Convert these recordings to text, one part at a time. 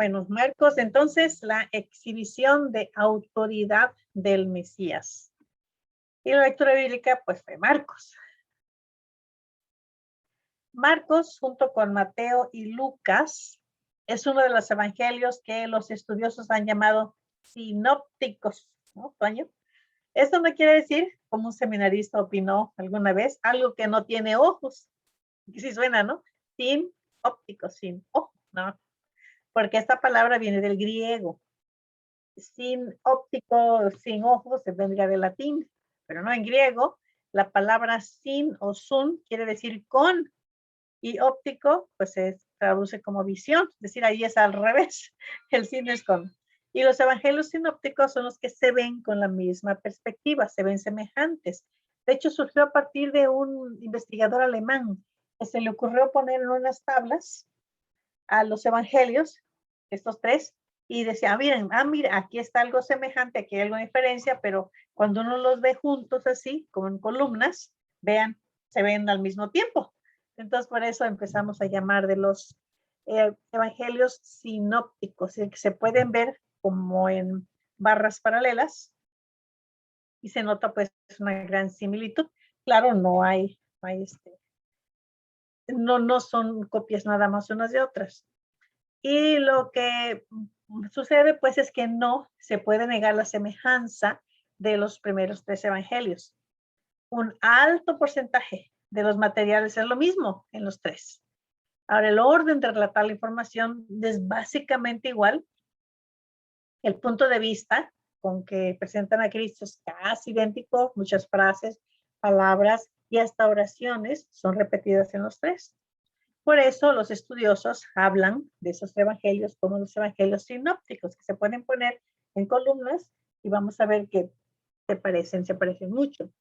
Bueno, Marcos, entonces la exhibición de autoridad del Mesías. Y la lectura bíblica, pues fue Marcos. Marcos, junto con Mateo y Lucas, es uno de los evangelios que los estudiosos han llamado sinópticos, ¿no, Toño? Esto no quiere decir, como un seminarista opinó alguna vez, algo que no tiene ojos. Que sí suena, ¿no? Sin ópticos, sin ojo, ¿no? Porque esta palabra viene del griego. Sin óptico, sin ojos, se vendría del latín, pero no en griego. La palabra sin o sun quiere decir con, y óptico, pues se traduce como visión, es decir, ahí es al revés, el sin es con. Y los evangelios sinópticos son los que se ven con la misma perspectiva, se ven semejantes. De hecho, surgió a partir de un investigador alemán que se le ocurrió poner en unas tablas a los evangelios, estos tres, y decía, miren, mira, aquí está algo semejante, aquí hay algo de diferencia, pero cuando uno los ve juntos así, como en columnas, vean, se ven al mismo tiempo. Entonces, por eso empezamos a llamar de los evangelios sinópticos, que se pueden ver como en barras paralelas, y se nota pues una gran similitud. Claro, no son copias nada más unas de otras. Y lo que sucede pues es que no se puede negar la semejanza de los primeros tres evangelios. Un alto porcentaje de los materiales es lo mismo en los tres. Ahora, el orden de relatar la información es básicamente igual. El punto de vista con que presentan a Cristo es casi idéntico. Muchas frases, palabras y hasta oraciones son repetidas en los tres. Por eso los estudiosos hablan de esos evangelios como los evangelios sinópticos, que se pueden poner en columnas y vamos a ver que se parecen mucho.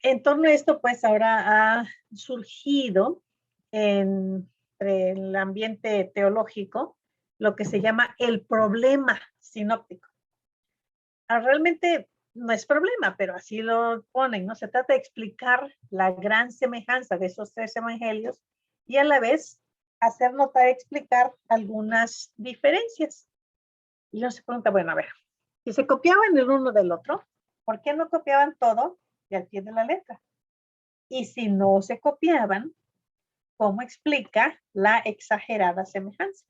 En torno a esto, pues ahora ha surgido en el ambiente teológico lo que se llama el problema sinóptico. Realmente no es problema, pero así lo ponen, ¿no? Se trata de explicar la gran semejanza de esos tres evangelios y a la vez hacer notar, explicar algunas diferencias. Y uno se pregunta, bueno, a ver, si se copiaban el uno del otro, ¿por qué no copiaban todo y al pie de la letra? Y si no se copiaban, ¿cómo explica la exagerada semejanza?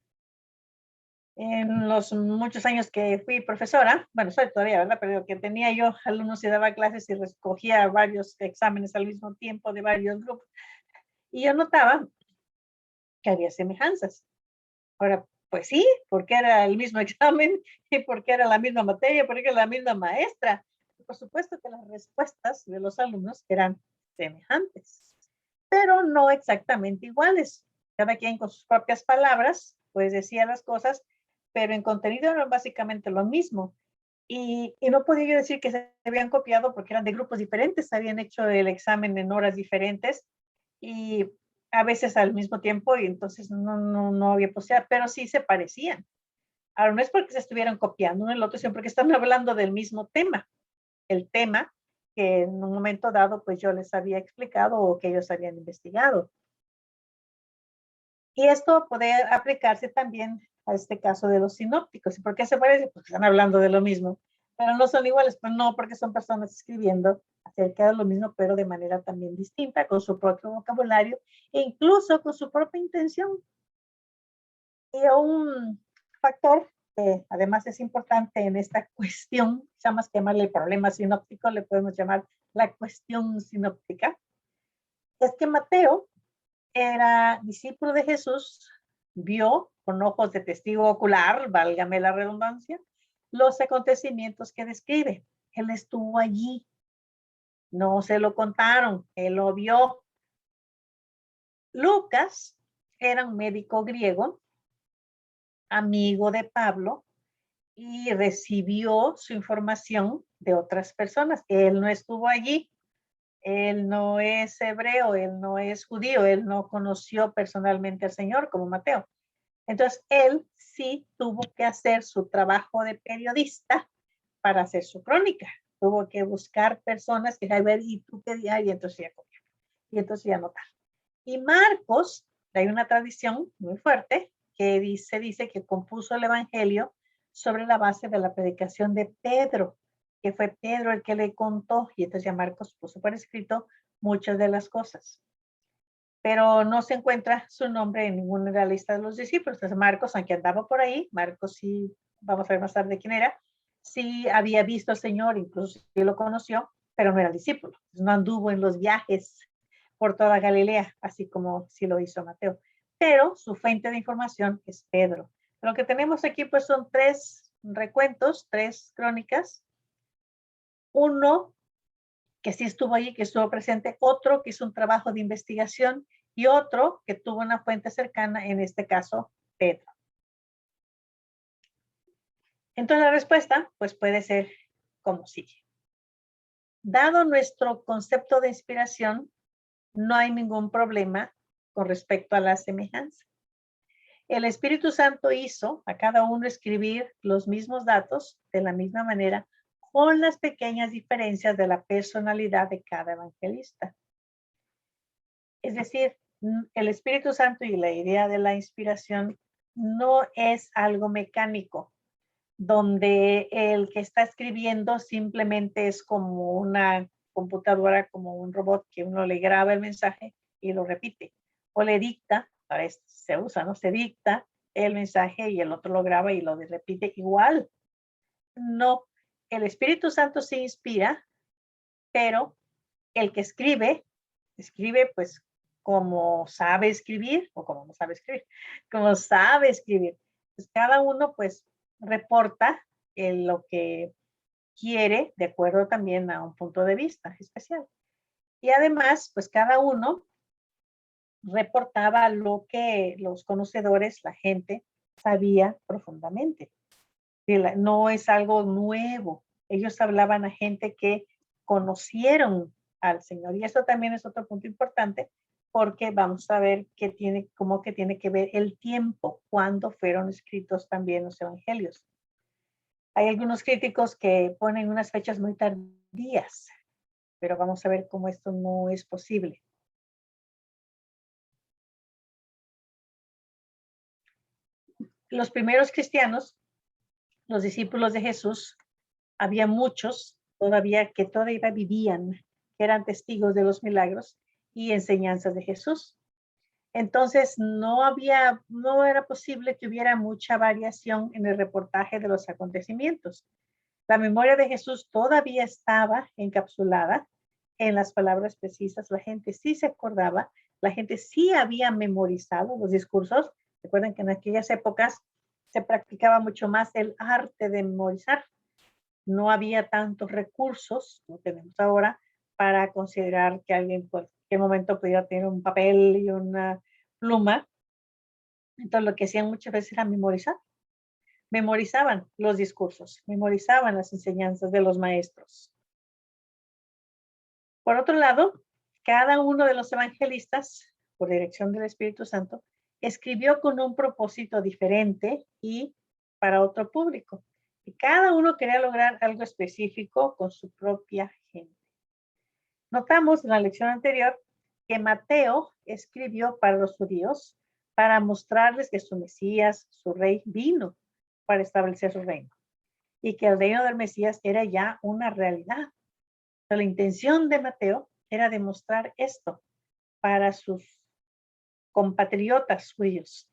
En los muchos años que fui profesora, bueno, soy todavía, ¿verdad? Pero que tenía yo alumnos y daba clases y recogía varios exámenes al mismo tiempo de varios grupos. Y yo notaba que había semejanzas. Ahora, pues sí, porque era el mismo examen y porque era la misma materia, porque era la misma maestra. Por supuesto que las respuestas de los alumnos eran semejantes, pero no exactamente iguales. Cada quien con sus propias palabras, pues decía las cosas, pero en contenido eran básicamente lo mismo. Y no podía yo decir que se habían copiado porque eran de grupos diferentes, habían hecho el examen en horas diferentes y a veces al mismo tiempo y entonces no había posibilidad, pero sí se parecían. Ahora, no es porque se estuvieran copiando uno el otro, sino porque están hablando del mismo tema, el tema que en un momento dado pues yo les había explicado o que ellos habían investigado. Y esto puede aplicarse también a este caso de los sinópticos. ¿Y por qué se parece? Porque están hablando de lo mismo, pero no son iguales. Pues no, porque son personas escribiendo acerca de lo mismo, pero de manera también distinta, con su propio vocabulario e incluso con su propia intención. Y un factor que además es importante en esta cuestión, ya más que llamarle el problema sinóptico, le podemos llamar la cuestión sinóptica, es que Mateo era discípulo de Jesús, vio con ojos de testigo ocular, válgame la redundancia, los acontecimientos que describe. Él estuvo allí, no se lo contaron, él lo vio. Lucas era un médico griego, amigo de Pablo, y recibió su información de otras personas. Él no estuvo allí, él no es hebreo, él no es judío, él no conoció personalmente al Señor como Mateo. Entonces, él sí tuvo que hacer su trabajo de periodista para hacer su crónica. Tuvo que buscar personas que, a ver, ¿y tú qué día? Y entonces ya copiar. Y entonces ya anotar. Y Marcos, hay una tradición muy fuerte que se dice que compuso el Evangelio sobre la base de la predicación de Pedro, que fue Pedro el que le contó, y entonces ya Marcos puso por escrito muchas de las cosas. Pero no se encuentra su nombre en ninguna de la lista de los discípulos. Entonces Marcos, aunque andaba por ahí, Marcos sí, vamos a ver más tarde quién era, sí había visto al Señor, incluso sí lo conoció, pero no era discípulo. No anduvo en los viajes por toda Galilea, así como sí lo hizo Mateo. Pero su fuente de información es Pedro. Lo que tenemos aquí pues son 3 recuentos, 3 crónicas. Uno que sí estuvo allí, que estuvo presente, otro que hizo un trabajo de investigación y otro que tuvo una fuente cercana, en este caso, Pedro. Entonces la respuesta pues puede ser como sigue. Dado nuestro concepto de inspiración, no hay ningún problema con respecto a la semejanza. El Espíritu Santo hizo a cada uno escribir los mismos datos de la misma manera, con las pequeñas diferencias de la personalidad de cada evangelista. Es decir, el Espíritu Santo y la idea de la inspiración no es algo mecánico, donde el que está escribiendo simplemente es como una computadora, como un robot que uno le graba el mensaje y lo repite, o le dicta, para esto se usa, ¿no? Se dicta el mensaje y el otro lo graba y lo repite igual. No, el Espíritu Santo se inspira, pero el que escribe pues como sabe escribir o como no sabe escribir, como sabe escribir. Pues cada uno pues reporta lo que quiere de acuerdo también a un punto de vista especial. Y además, pues cada uno reportaba lo que los conocedores, la gente, sabía profundamente. No es algo nuevo. Ellos hablaban a gente que conocieron al Señor. Y eso también es otro punto importante, porque vamos a ver que tiene, como que tiene que ver el tiempo, cuando fueron escritos también los evangelios. Hay algunos críticos que ponen unas fechas muy tardías, pero vamos a ver cómo esto no es posible. Los primeros cristianos, los discípulos de Jesús, había muchos todavía que todavía vivían, que eran testigos de los milagros y enseñanzas de Jesús. Entonces no era posible que hubiera mucha variación en el reportaje de los acontecimientos. La memoria de Jesús todavía estaba encapsulada en las palabras precisas. La gente sí se acordaba, la gente sí había memorizado los discursos. Recuerden que en aquellas épocas se practicaba mucho más el arte de memorizar. No había tantos recursos, como tenemos ahora, para considerar que alguien en cualquier momento pudiera tener un papel y una pluma. Entonces lo que hacían muchas veces era memorizar. Memorizaban los discursos, memorizaban las enseñanzas de los maestros. Por otro lado, cada uno de los evangelistas, por dirección del Espíritu Santo, escribió con un propósito diferente y para otro público. Y cada uno quería lograr algo específico con su propia gente. Notamos en la lección anterior que Mateo escribió para los judíos para mostrarles que su Mesías, su rey, vino para establecer su reino y que el reino del Mesías era ya una realidad. La intención de Mateo era demostrar esto para sus compatriotas judíos,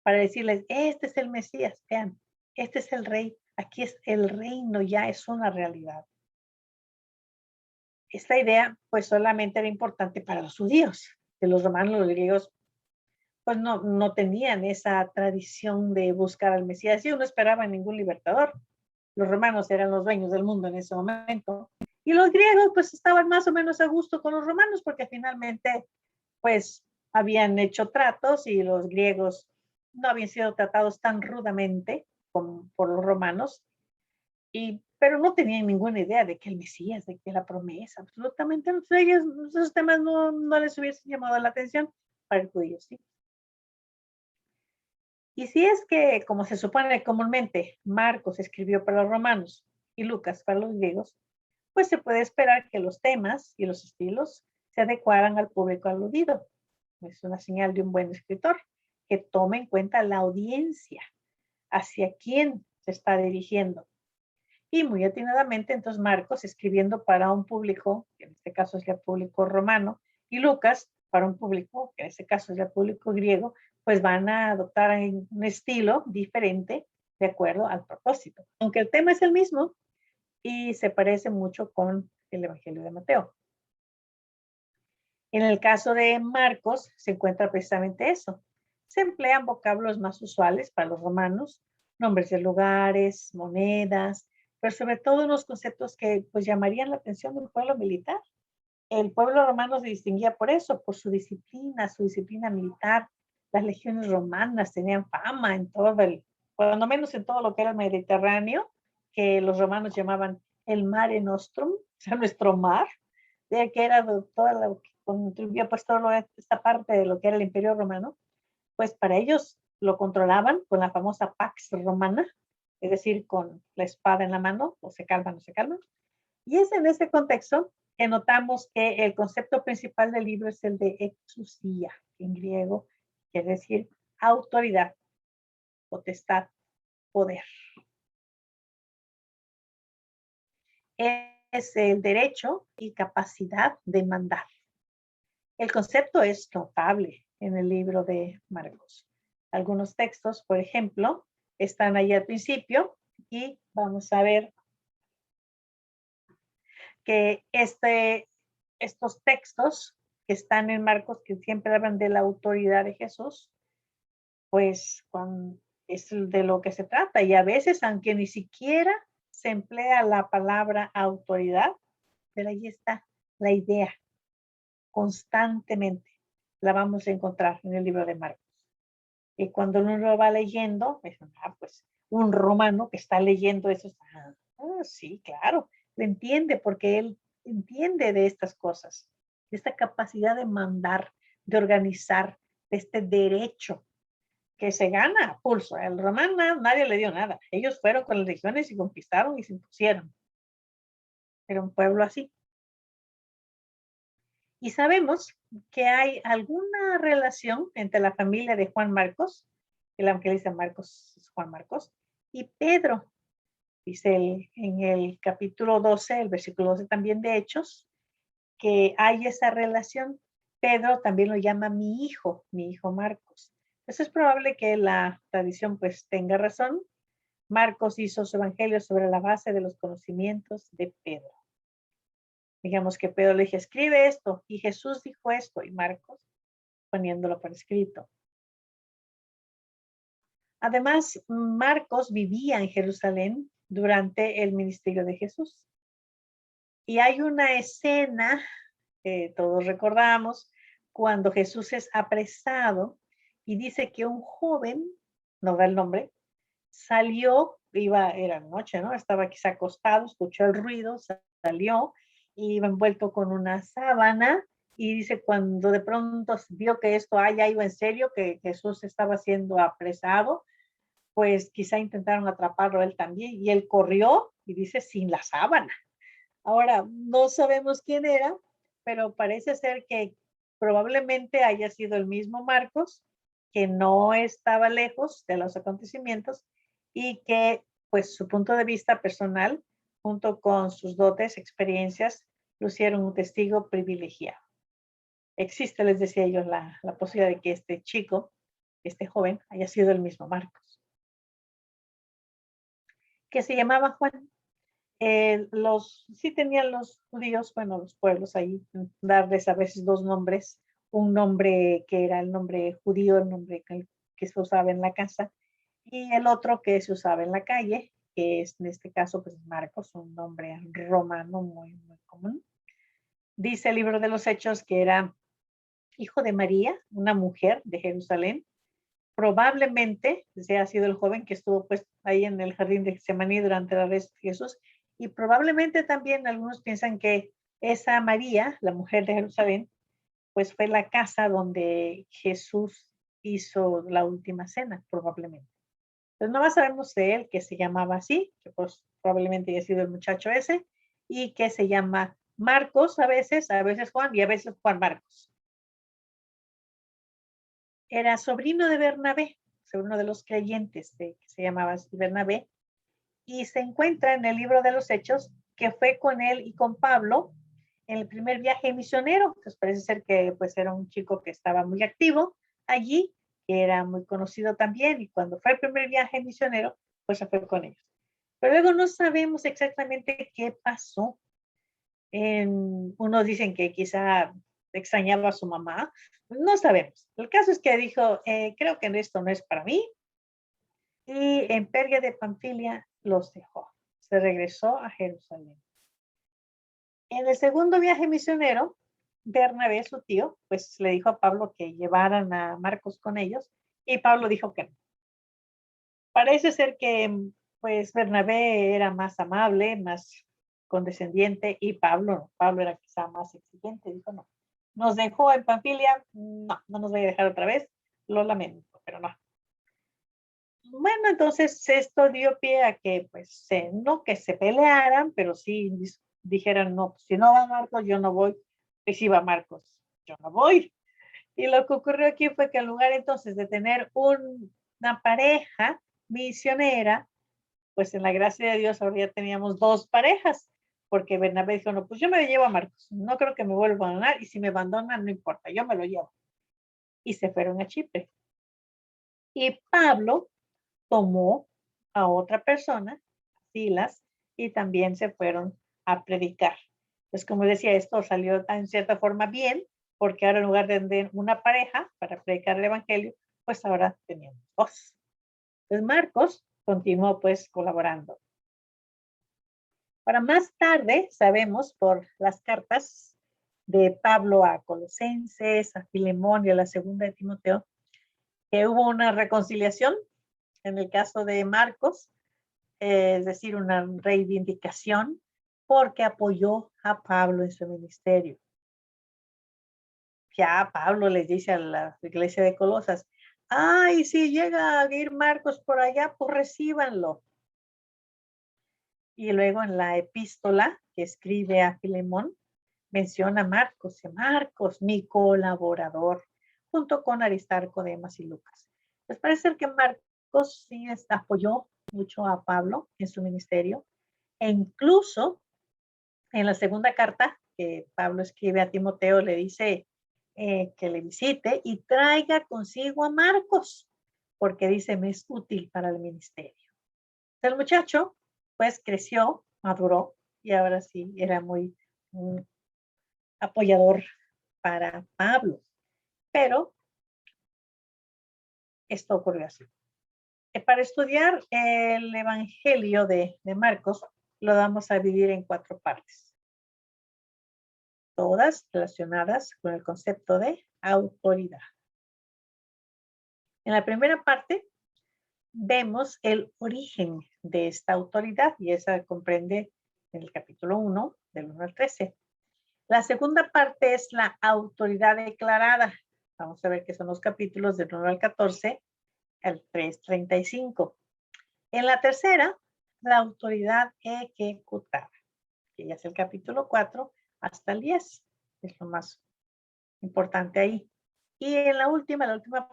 para decirles, este es el Mesías, vean, este es el rey, aquí es el reino, ya es una realidad. Esta idea pues solamente era importante para los judíos, que los romanos, los griegos, pues no tenían esa tradición de buscar al Mesías y no esperaban ningún libertador. Los romanos eran los dueños del mundo en ese momento y los griegos pues estaban más o menos a gusto con los romanos porque finalmente pues habían hecho tratos y los griegos no habían sido tratados tan rudamente por los romanos, pero no tenían ninguna idea de que el Mesías, de que la promesa, absolutamente ellos, esos temas no les hubiesen llamado la atención para el judío, ¿sí? Y si es que, como se supone comúnmente, Marcos escribió para los romanos y Lucas para los griegos, pues se puede esperar que los temas y los estilos se adecuaran al público aludido. Es una señal de un buen escritor, que tome en cuenta la audiencia, hacia quién se está dirigiendo. Y muy atinadamente, entonces Marcos, escribiendo para un público, que en este caso es el público romano, y Lucas, para un público, que en este caso es el público griego, pues van a adoptar un estilo diferente de acuerdo al propósito. Aunque el tema es el mismo y se parece mucho con el Evangelio de Mateo. En el caso de Marcos se encuentra precisamente eso. Se emplean vocablos más usuales para los romanos, nombres de lugares, monedas, pero sobre todo unos conceptos que pues llamarían la atención de un pueblo militar. El pueblo romano se distinguía por eso, por su disciplina militar. Las legiones romanas tenían fama en todo cuando menos en todo lo que era el Mediterráneo, que los romanos llamaban el Mare Nostrum, o sea, nuestro mar, de que era toda lo que contribuyó pues toda esta parte de lo que era el Imperio Romano, pues para ellos lo controlaban con la famosa Pax Romana, es decir, con la espada en la mano, o se calman o se calman. Y es en ese contexto que notamos que el concepto principal del libro es el de exousia, en griego, quiere decir autoridad, potestad, poder. Es el derecho y capacidad de mandar. El concepto es notable en el libro de Marcos. Algunos textos, por ejemplo, están ahí al principio y vamos a ver que estos textos que están en Marcos, que siempre hablan de la autoridad de Jesús, pues es de lo que se trata. Y a veces, aunque ni siquiera se emplea la palabra autoridad, pero ahí está la idea constantemente. La vamos a encontrar en el libro de Marcos. Y cuando uno lo va leyendo, pues un romano que está leyendo eso, sí, claro, lo entiende porque él entiende de estas cosas, de esta capacidad de mandar, de organizar, de este derecho que se gana a pulso. El romano nadie le dio nada. Ellos fueron con las legiones y conquistaron y se impusieron. Era un pueblo así. Y sabemos que hay alguna relación entre la familia de Juan Marcos, el evangelista Marcos es Juan Marcos, y Pedro. Dice en el capítulo 12, el versículo 12 también de Hechos, que hay esa relación. Pedro también lo llama mi hijo Marcos. Entonces es probable que la tradición pues tenga razón. Marcos hizo su evangelio sobre la base de los conocimientos de Pedro. Digamos que Pedro le dije, escribe esto, y Jesús dijo esto, y Marcos poniéndolo por escrito. Además, Marcos vivía en Jerusalén durante el ministerio de Jesús. Y hay una escena que todos recordamos cuando Jesús es apresado y dice que un joven, no da el nombre, salió, era noche, ¿no? Estaba quizá acostado, escuchó el ruido, salió, iba envuelto con una sábana y dice cuando de pronto vio que esto iba en serio, que Jesús estaba siendo apresado, pues quizá intentaron atraparlo él también y él corrió y dice sin la sábana. Ahora, no sabemos quién era, pero parece ser que probablemente haya sido el mismo Marcos, que no estaba lejos de los acontecimientos y que pues su punto de vista personal, junto con sus dotes, experiencias, lucieron un testigo privilegiado. Existe, les decía yo, la posibilidad de que este chico, este joven, haya sido el mismo Marcos, que se llamaba Juan. Sí tenían los judíos, bueno, los pueblos ahí, darles a veces dos nombres, un nombre que era el nombre judío, el nombre que se usaba en la casa, y el otro que se usaba en la calle, que es en este caso pues Marcos, un nombre romano muy, muy común. Dice el libro de los Hechos que era hijo de María, una mujer de Jerusalén. Probablemente ha sido el joven que estuvo pues ahí en el jardín de Getsemaní durante la arresto de Jesús, y probablemente también algunos piensan que esa María, la mujer de Jerusalén, pues fue la casa donde Jesús hizo la última cena, probablemente. Entonces no más sabemos de él que se llamaba así, que pues probablemente haya sido el muchacho ese, y que se llama Marcos a veces Juan y a veces Juan Marcos. era sobrino de Bernabé, uno de los creyentes que se llamaba Bernabé, y se encuentra en el libro de los Hechos que fue con él y con Pablo en el primer viaje misionero. Entonces parece ser que pues era un chico que estaba muy activo allí, que era muy conocido también, y cuando fue el primer viaje misionero, pues se fue con ellos. Pero luego no sabemos exactamente qué pasó. Unos dicen que quizá extrañaba a su mamá, no sabemos. El caso es que dijo, creo que esto no es para mí, y en Perga de Panfilia los dejó. Se regresó a Jerusalén. En el segundo viaje misionero, Bernabé, su tío, pues le dijo a Pablo que llevaran a Marcos con ellos, y Pablo dijo que no. Parece ser que pues Bernabé era más amable, más condescendiente, y Pablo era quizá más exigente, dijo no. Nos dejó en Panfilia, no, no nos voy a dejar otra vez, lo lamento, pero no. Bueno, entonces esto dio pie a que, pues, no que se pelearan, pero sí dijeran, no, pues, si no va Marcos, yo no voy, y si va Marcos, yo no voy. Y lo que ocurrió aquí fue que en lugar entonces de tener una pareja misionera, pues en la gracia de Dios ahora ya teníamos dos parejas, porque Bernabé dijo, no, pues yo me llevo a Marcos, no creo que me vuelva a abandonar, y si me abandonan, no importa, yo me lo llevo. Y se fueron a Chipre. Y Pablo tomó a otra persona, Silas, y también se fueron a predicar. Pues como decía, esto salió en cierta forma bien, porque ahora en lugar de tener una pareja para predicar el evangelio, pues ahora teníamos dos. Entonces Marcos continuó pues colaborando. Para más tarde, sabemos por las cartas de Pablo a Colosenses, a Filemón y a la segunda de Timoteo, que hubo una reconciliación en el caso de Marcos, es decir, una reivindicación, porque apoyó a Pablo en su ministerio. Ya Pablo les dice a la iglesia de Colosas, ay, si llega a ir Marcos por allá, pues recíbanlo. Y luego en la epístola que escribe a Filemón, menciona a Marcos, mi colaborador, junto con Aristarco, Demas y Lucas. Pues parece que Marcos sí apoyó mucho a Pablo en su ministerio, e incluso en la segunda carta que Pablo escribe a Timoteo le dice que le visite y traiga consigo a Marcos, porque dice, me es útil para el ministerio. El muchacho pues creció, maduró, y ahora sí era muy apoyador para Pablo. Pero esto ocurrió así. Para estudiar el Evangelio de Marcos, lo vamos a dividir en 4 partes, todas relacionadas con el concepto de autoridad. En la primera parte vemos el origen de esta autoridad, y esa comprende en el capítulo 1, del 1 al 13. La segunda parte es la autoridad declarada. Vamos a ver qué son los capítulos del 1 al 14, al 3:35. En la tercera, la autoridad ejecutada, que ya es el capítulo 4 hasta el 10. Es lo más importante ahí. Y en la última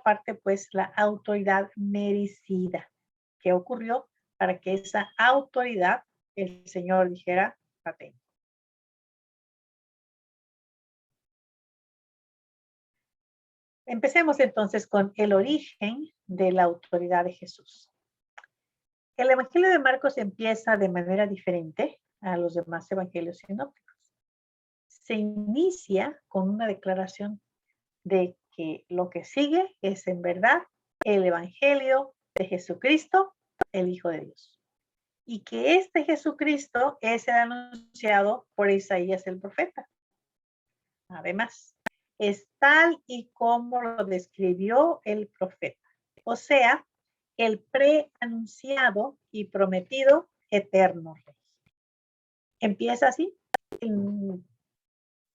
parte, pues la autoridad merecida. ¿Qué ocurrió para que esa autoridad el Señor dijera, la tengo? Empecemos entonces con el origen de la autoridad de Jesús. El Evangelio de Marcos empieza de manera diferente a los demás evangelios sinópticos. Se inicia con una declaración de que lo que sigue es en verdad el Evangelio de Jesucristo, el Hijo de Dios. Y que este Jesucristo es el anunciado por Isaías el profeta. Además, es tal y como lo describió el profeta. O sea, el preanunciado y prometido eterno rey. Empieza así.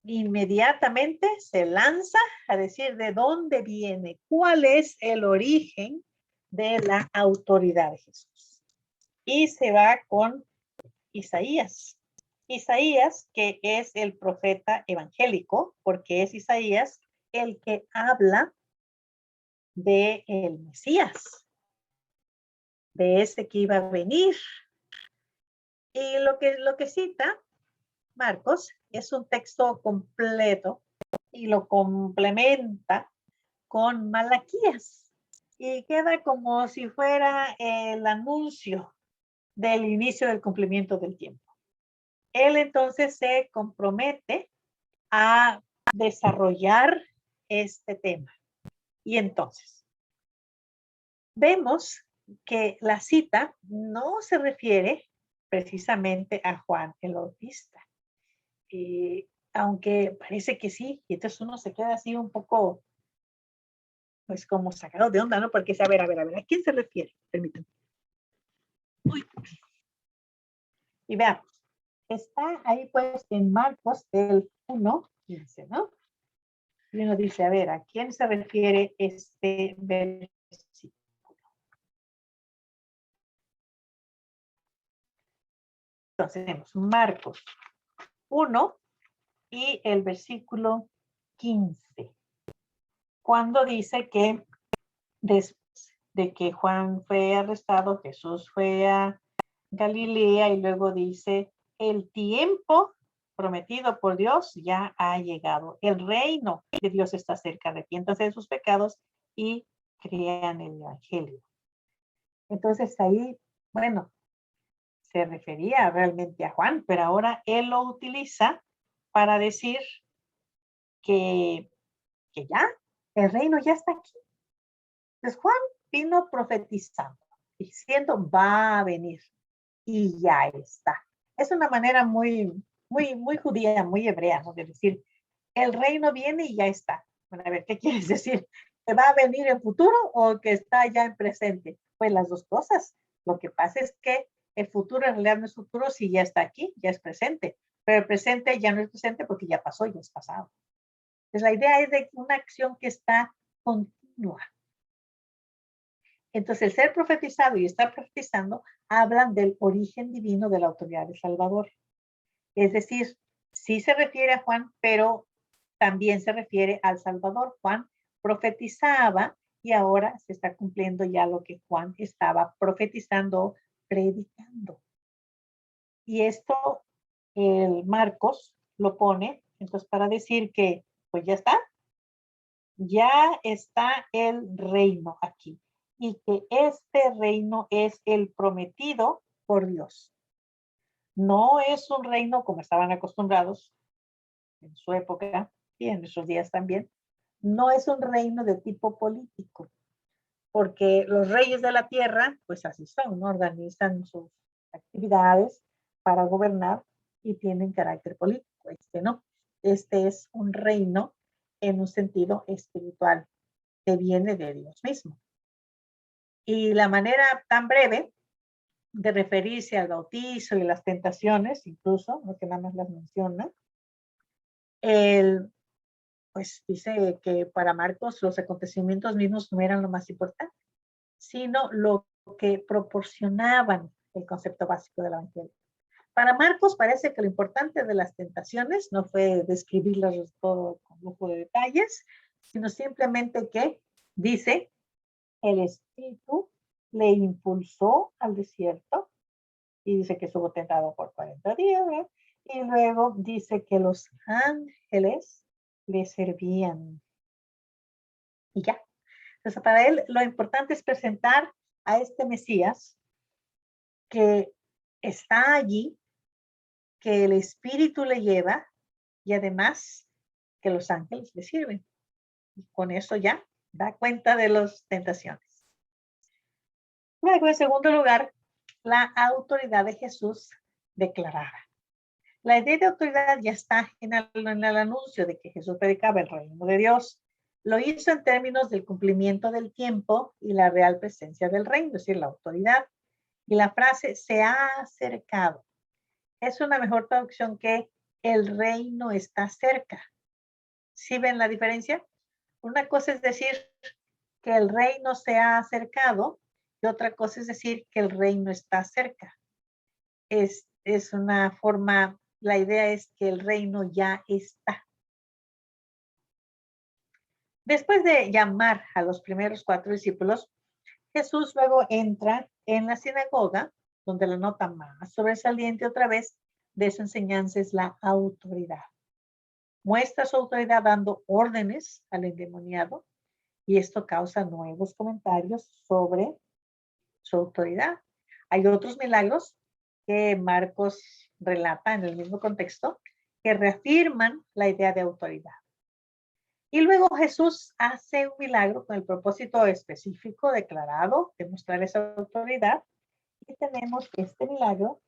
Inmediatamente se lanza a decir de dónde viene, cuál es el origen de la autoridad de Jesús. Y se va con Isaías. Isaías, que es el profeta evangélico, porque es Isaías el que habla de el Mesías, de ese que iba a venir. Y lo que cita Marcos es un texto completo y lo complementa con Malaquías y queda como si fuera el anuncio del inicio del cumplimiento del tiempo. Él entonces se compromete a desarrollar este tema. Y entonces, vemos que la cita no se refiere precisamente a Juan el Bautista. Aunque parece que sí, y entonces uno se queda así un poco, pues como sacado de onda, ¿no? Porque es, a ver, ¿a quién se refiere? Permítanme. Uy. Y veamos, está ahí pues en Marcos el 1:15, ¿no? Y uno dice, a ver, ¿a quién se refiere este versículo? Entonces tenemos Marcos 1 y el versículo 15. Cuando dice que después de que Juan fue arrestado, Jesús fue a Galilea y luego dice, el tiempo prometido por Dios ya ha llegado. El reino de Dios está cerca de ti. Entonces sus pecados y crean el evangelio. Entonces ahí, bueno, se refería realmente a Juan, pero ahora él lo utiliza para decir que ya, el reino ya está aquí. Entonces Juan vino profetizando, diciendo va a venir y ya está. Es una manera muy judía, muy hebrea, ¿no? De decir, el reino viene y ya está. Bueno, a ver, ¿qué quieres decir? ¿Que va a venir en futuro o que está ya en presente? Pues las dos cosas. Lo que pasa es que el futuro en realidad no es futuro si ya está aquí, ya es presente. Pero el presente ya no es presente porque ya pasó, ya es pasado. Entonces la idea es de una acción que está continua. Entonces, el ser profetizado y estar profetizando hablan del origen divino de la autoridad de Salvador. Es decir, sí se refiere a Juan, pero también se refiere al Salvador. Juan profetizaba y ahora se está cumpliendo ya lo que Juan estaba profetizando, predicando. Y esto el Marcos lo pone, entonces para decir que pues ya está el reino aquí y que este reino es el prometido por Dios. No es un reino como estaban acostumbrados en su época y en nuestros días también. No es un reino de tipo político, porque los reyes de la tierra, pues así son, ¿no? Organizan sus actividades para gobernar y tienen carácter político. Este no. Este es un reino en un sentido espiritual que viene de Dios mismo. Y la manera tan breve de referirse al bautizo y las tentaciones, incluso, no que nada más las menciona, pues dice que para Marcos los acontecimientos mismos no eran lo más importante, sino lo que proporcionaban el concepto básico del evangelio. Para Marcos parece que lo importante de las tentaciones no fue describirlas todo con lujo de detalles, sino simplemente que dice el Espíritu le impulsó al desierto y dice que estuvo tentado por 40 días, ¿verdad? Y luego dice que los ángeles le servían. Y ya. Entonces, para él lo importante es presentar a este Mesías que está allí, que el Espíritu le lleva y además que los ángeles le sirven. Y con eso ya da cuenta de las tentaciones. Luego, en segundo lugar, la autoridad de Jesús declarada. La idea de autoridad ya está en el anuncio de que Jesús predicaba el reino de Dios. Lo hizo en términos del cumplimiento del tiempo y la real presencia del reino, es decir, la autoridad. Y la frase se ha acercado. Es una mejor traducción que el reino está cerca. ¿Sí ven la diferencia? Una cosa es decir que el reino se ha acercado y otra cosa es decir que el reino está cerca. Es una forma, la idea es que el reino ya está. Después de llamar a los primeros 4 discípulos, Jesús luego entra en la sinagoga, donde la nota más sobresaliente otra vez de su enseñanza es la autoridad. Muestra su autoridad dando órdenes al endemoniado y esto causa nuevos comentarios sobre su autoridad. Hay otros milagros que Marcos relata en el mismo contexto que reafirman la idea de autoridad. Y luego Jesús hace un milagro con el propósito específico declarado de mostrar esa autoridad. Y tenemos este milagro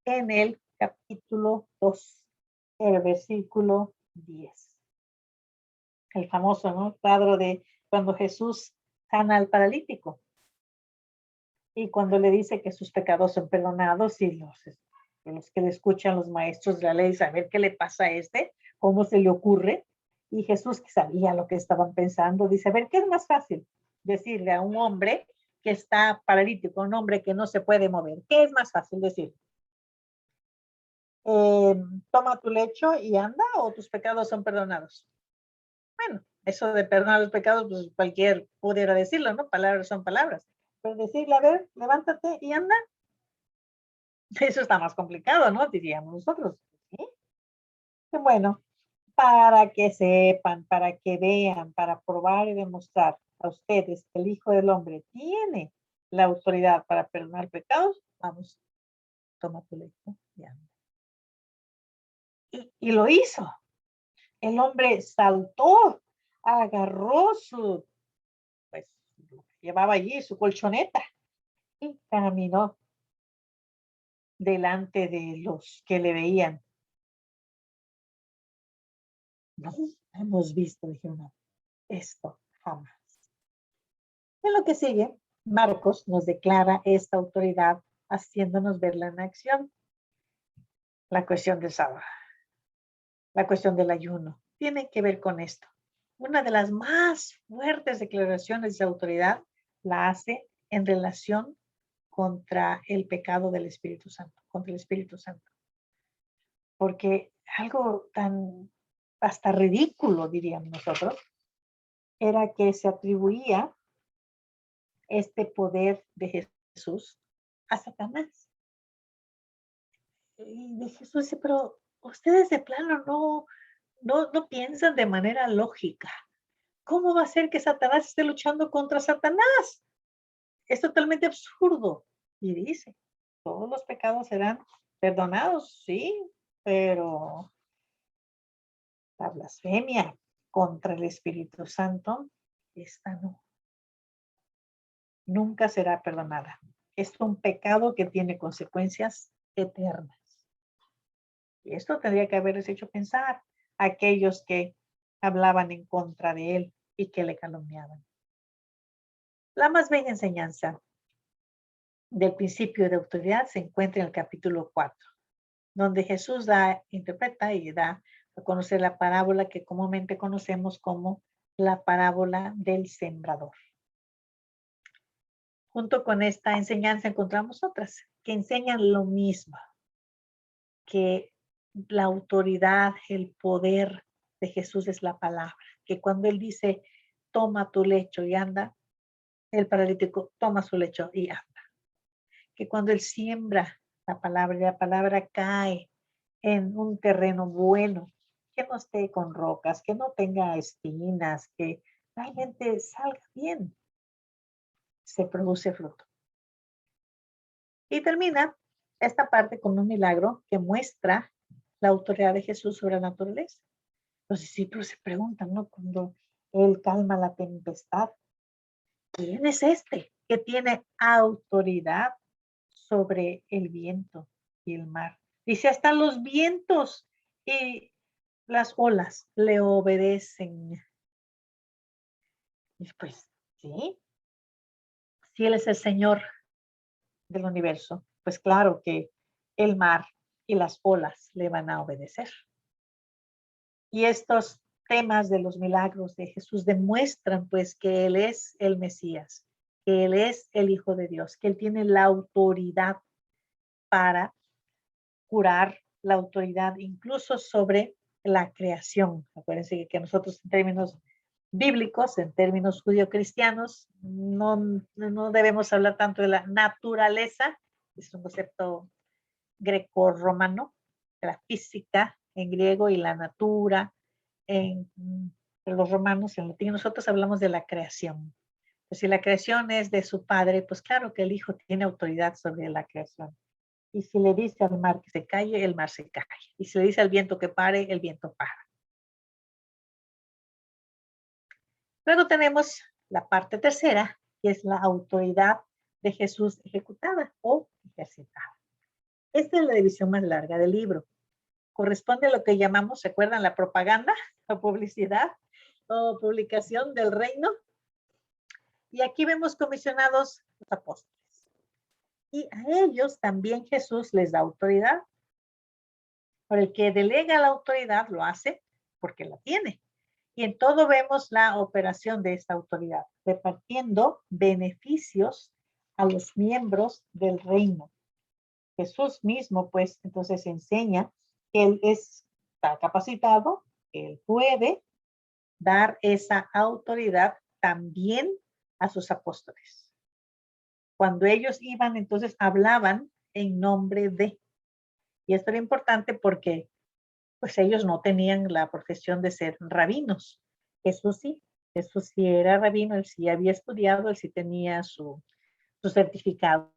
en el capítulo 2, el versículo 10. El famoso, ¿no? Cuadro de cuando Jesús sana al paralítico. Y cuando le dice que sus pecados son perdonados y los que le escuchan los maestros de la ley, saber qué le pasa a este, cómo se le ocurre. Y Jesús, que sabía lo que estaban pensando, dice, a ver, ¿qué es más fácil? Decirle a un hombre que está paralítico, un hombre que no se puede mover, ¿qué es más fácil decir? Toma tu lecho y anda, o tus pecados son perdonados. Bueno, eso de perdonar los pecados, pues cualquier pudiera decirlo, ¿no? Palabras son palabras. Pero decirle, a ver, levántate y anda, eso está más complicado, ¿no? Diríamos nosotros. ¿Sí? Bueno, para que sepan, para que vean, para probar y demostrar a ustedes que el Hijo del Hombre tiene la autoridad para perdonar pecados, vamos, toma tu lecho y anda. Y lo hizo. El hombre saltó, agarró pues, llevaba allí su colchoneta y caminó delante de los que le veían. No hemos visto, dijeron, esto jamás. En lo que sigue, Marcos nos declara esta autoridad haciéndonos verla en acción. La cuestión del sábado, la cuestión del ayuno, tiene que ver con esto. Una de las más fuertes declaraciones de autoridad la hace en relación contra el pecado del Espíritu Santo, contra el Espíritu Santo. Porque algo tan hasta ridículo, diríamos nosotros, era que se atribuía este poder de Jesús a Satanás. Y de Jesús dice, pero ustedes de plano no piensan de manera lógica. ¿Cómo va a ser que Satanás esté luchando contra Satanás? Es totalmente absurdo. Y dice, todos los pecados serán perdonados, sí, pero la blasfemia contra el Espíritu Santo, esta no, nunca será perdonada. Es un pecado que tiene consecuencias eternas. Y esto tendría que haberles hecho pensar a aquellos que hablaban en contra de él y que le calumniaban. La más bella enseñanza del principio de autoridad se encuentra en el capítulo 4, donde Jesús interpreta y da a conocer la parábola que comúnmente conocemos como la parábola del sembrador. Junto con esta enseñanza encontramos otras que enseñan lo mismo, que la autoridad, el poder de Jesús es la palabra, que cuando Él dice, toma tu lecho y anda, el paralítico toma su lecho y anda. Que cuando Él siembra la palabra y la palabra cae en un terreno bueno, que no esté con rocas, que no tenga espinas, que realmente salga bien, se produce fruto. Y termina esta parte con un milagro que muestra la autoridad de Jesús sobre la naturaleza. Los discípulos se preguntan, ¿no? Cuando Él calma la tempestad, ¿quién es este que tiene autoridad sobre el viento y el mar? Dice, hasta los vientos y las olas le obedecen. Y pues, sí, si Él es el Señor del universo, pues claro que el mar y las olas le van a obedecer. Y estos temas de los milagros de Jesús demuestran pues que Él es el Mesías, que Él es el Hijo de Dios, que Él tiene la autoridad para curar, la autoridad incluso sobre la creación. Acuérdense que nosotros en términos bíblicos, en términos judío-cristianos. No debemos hablar tanto de la naturaleza, es un concepto greco-romano, de la física en griego y la natura en los romanos, en latín. Nosotros hablamos de la creación. Pues si la creación es de su padre, pues claro que el hijo tiene autoridad sobre la creación. Y si le dice al mar que se calle, el mar se calle. Y si le dice al viento que pare, el viento para. Luego tenemos la parte tercera, que es la autoridad de Jesús ejecutada o ejercitada. Esta es la división más larga del libro. Corresponde a lo que llamamos, ¿se acuerdan? La propaganda, la publicidad o publicación del reino. Y aquí vemos comisionados los apóstoles. Y a ellos también Jesús les da autoridad. Por el que delega la autoridad lo hace porque la tiene. Y en todo vemos la operación de esta autoridad, repartiendo beneficios a los miembros del reino. Jesús mismo, pues, entonces enseña que Él está capacitado, que Él puede dar esa autoridad también a sus apóstoles. Cuando ellos iban, entonces hablaban en nombre de. Y esto era importante porque pues ellos no tenían la profesión de ser rabinos. Jesús sí era rabino, él sí había estudiado, él sí tenía su certificado.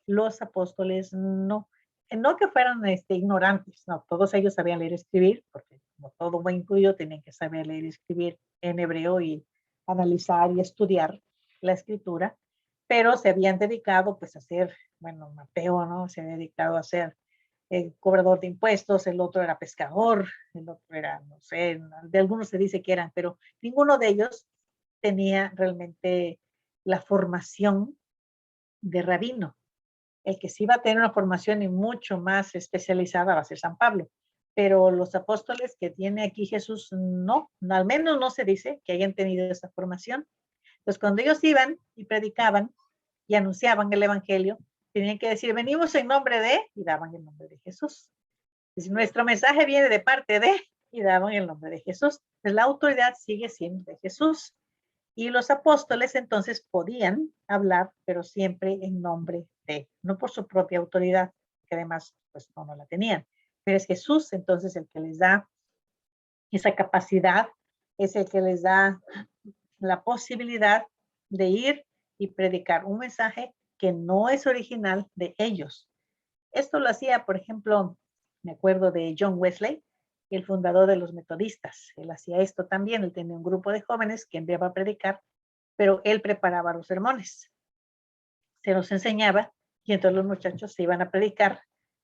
Los apóstoles no. No que fueran ignorantes, no, todos ellos sabían leer y escribir, porque como todo buen judío tenían que saber leer y escribir en hebreo y analizar y estudiar la escritura, pero se habían dedicado pues a ser, bueno, Mateo, ¿no? Se había dedicado a ser cobrador de impuestos, el otro era pescador, el otro era, no sé, de algunos se dice que eran, pero ninguno de ellos tenía realmente la formación de rabino. El que sí va a tener una formación y mucho más especializada va a ser San Pablo. Pero los apóstoles que tiene aquí Jesús, no, al menos no se dice que hayan tenido esa formación. Entonces, cuando ellos iban y predicaban y anunciaban el evangelio, tenían que decir, venimos en nombre de, y daban el nombre de Jesús. Y nuestro mensaje viene de parte de, y daban el nombre de Jesús. Pues la autoridad sigue siendo de Jesús. Y los apóstoles entonces podían hablar, pero siempre en nombre de, no por su propia autoridad, que además pues no la tenían. Pero es Jesús entonces el que les da esa capacidad, es el que les da la posibilidad de ir y predicar un mensaje que no es original de ellos. Esto lo hacía, por ejemplo, me acuerdo de John Wesley, el fundador de los metodistas. Él hacía esto también, él tenía un grupo de jóvenes que enviaba a predicar, pero él preparaba los sermones, se los enseñaba y entonces los muchachos se iban a predicar,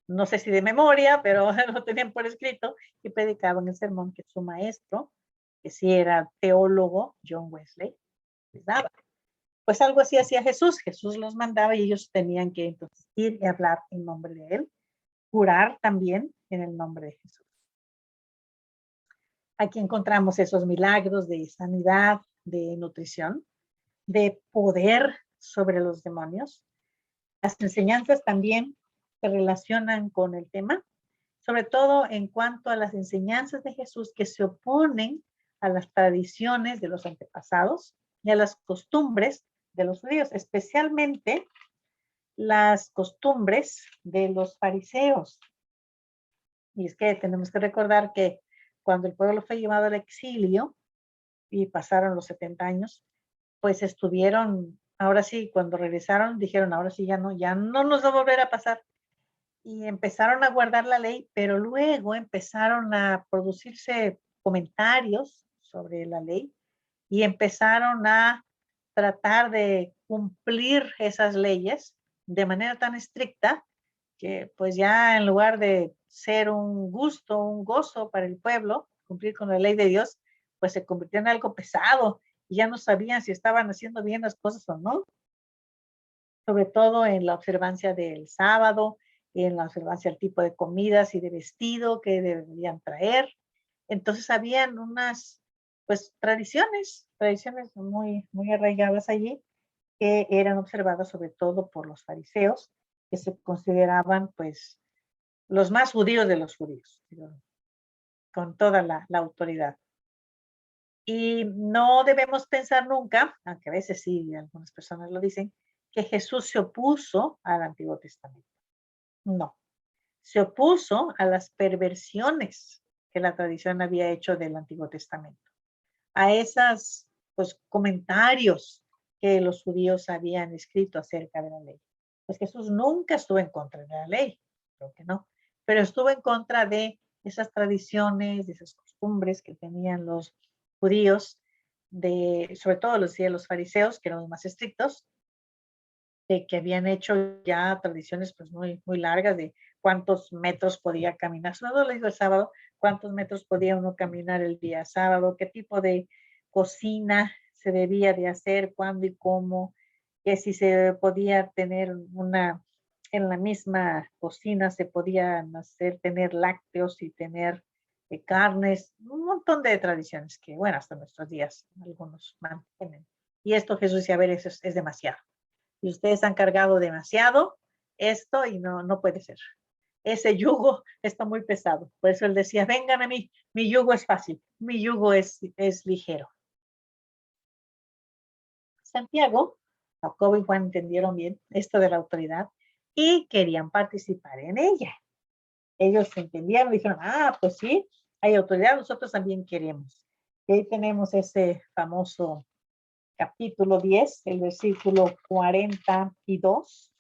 no sé si de memoria, pero lo tenían por escrito y predicaban el sermón que su maestro, que sí era teólogo, John Wesley, les daba. Pues algo así hacía Jesús, Jesús los mandaba y ellos tenían que entonces ir y hablar en nombre de él, curar también en el nombre de Jesús. Aquí encontramos esos milagros de sanidad, de nutrición, de poder sobre los demonios. Las enseñanzas también se relacionan con el tema, sobre todo en cuanto a las enseñanzas de Jesús que se oponen a las tradiciones de los antepasados y a las costumbres de los judíos, especialmente las costumbres de los fariseos. Y es que tenemos que recordar que cuando el pueblo fue llevado al exilio y pasaron los 70 años, pues estuvieron, ahora sí, cuando regresaron, dijeron, ahora sí ya no nos va a volver a pasar. Y empezaron a guardar la ley, pero luego empezaron a producirse comentarios sobre la ley y empezaron a tratar de cumplir esas leyes de manera tan estricta que pues ya en lugar de ser un gusto, un gozo para el pueblo, cumplir con la ley de Dios, pues se convirtió en algo pesado y ya no sabían si estaban haciendo bien las cosas o no, sobre todo en la observancia del sábado, en la observancia del tipo de comidas y de vestido que deberían traer. Entonces habían unas pues tradiciones muy arraigadas allí que eran observadas sobre todo por los fariseos, que se consideraban pues los más judíos de los judíos, con toda la autoridad. Y no debemos pensar nunca, aunque a veces sí, algunas personas lo dicen, que Jesús se opuso al Antiguo Testamento. No, se opuso a las perversiones que la tradición había hecho del Antiguo Testamento, a esas pues, comentarios que los judíos habían escrito acerca de la ley. Pues Jesús nunca estuvo en contra de la ley, creo que no, pero estuvo en contra de esas tradiciones, de esas costumbres que tenían los judíos, sobre todo los fariseos, que eran los más estrictos, que habían hecho ya tradiciones pues muy, muy largas de cuántos metros podía caminar, sobre todo le digo el sábado, cuántos metros podía uno caminar el día sábado, qué tipo de cocina se debía de hacer, cuándo y cómo, que si se podía tener en la misma cocina se podían hacer, tener lácteos y tener carnes, un montón de tradiciones que, bueno, hasta nuestros días algunos mantienen. Y esto Jesús decía, a ver, eso es demasiado y ustedes han cargado demasiado esto y no puede ser. Ese yugo está muy pesado. Por eso él decía, vengan a mí, mi yugo es fácil, mi yugo es ligero. Santiago, Jacobo y Juan entendieron bien esto de la autoridad y querían participar en ella. Ellos entendieron, dijeron, pues sí, hay autoridad, nosotros también queremos. Y ahí tenemos ese famoso capítulo 10, el versículo 42,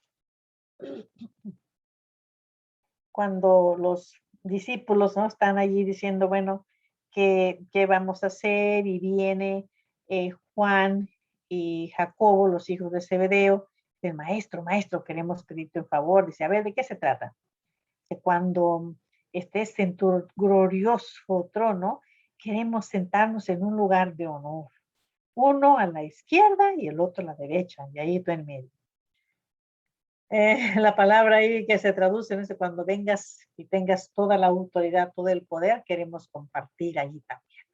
cuando los discípulos, ¿no?, están allí diciendo, bueno, ¿qué vamos a hacer? Y viene Juan y Jacobo, los hijos de Zebedeo, el maestro, queremos pedirte un favor. Dice, a ver, ¿de qué se trata? De cuando estés en tu glorioso trono, queremos sentarnos en un lugar de honor. Uno a la izquierda y el otro a la derecha, y ahí tú en medio. La palabra ahí que se traduce, ¿no?, es cuando vengas y tengas toda la autoridad, todo el poder, queremos compartir allí también.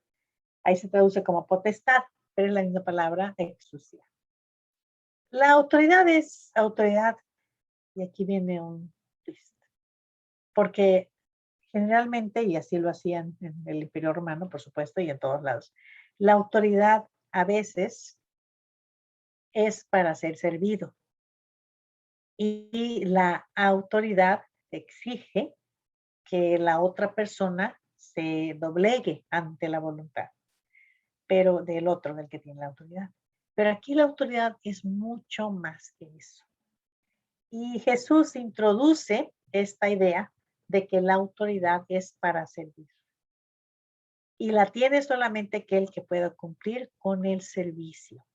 Ahí se traduce como potestad, pero es la misma palabra exousia. La autoridad es autoridad, y aquí viene un twist, porque generalmente, y así lo hacían en el Imperio Romano, por supuesto, y en todos lados, la autoridad a veces es para ser servido, y la autoridad exige que la otra persona se doblegue ante la voluntad, pero del otro, del que tiene la autoridad. Pero aquí la autoridad es mucho más que eso. Y Jesús introduce esta idea de que la autoridad es para servir. Y la tiene solamente aquel que pueda cumplir con el servicio.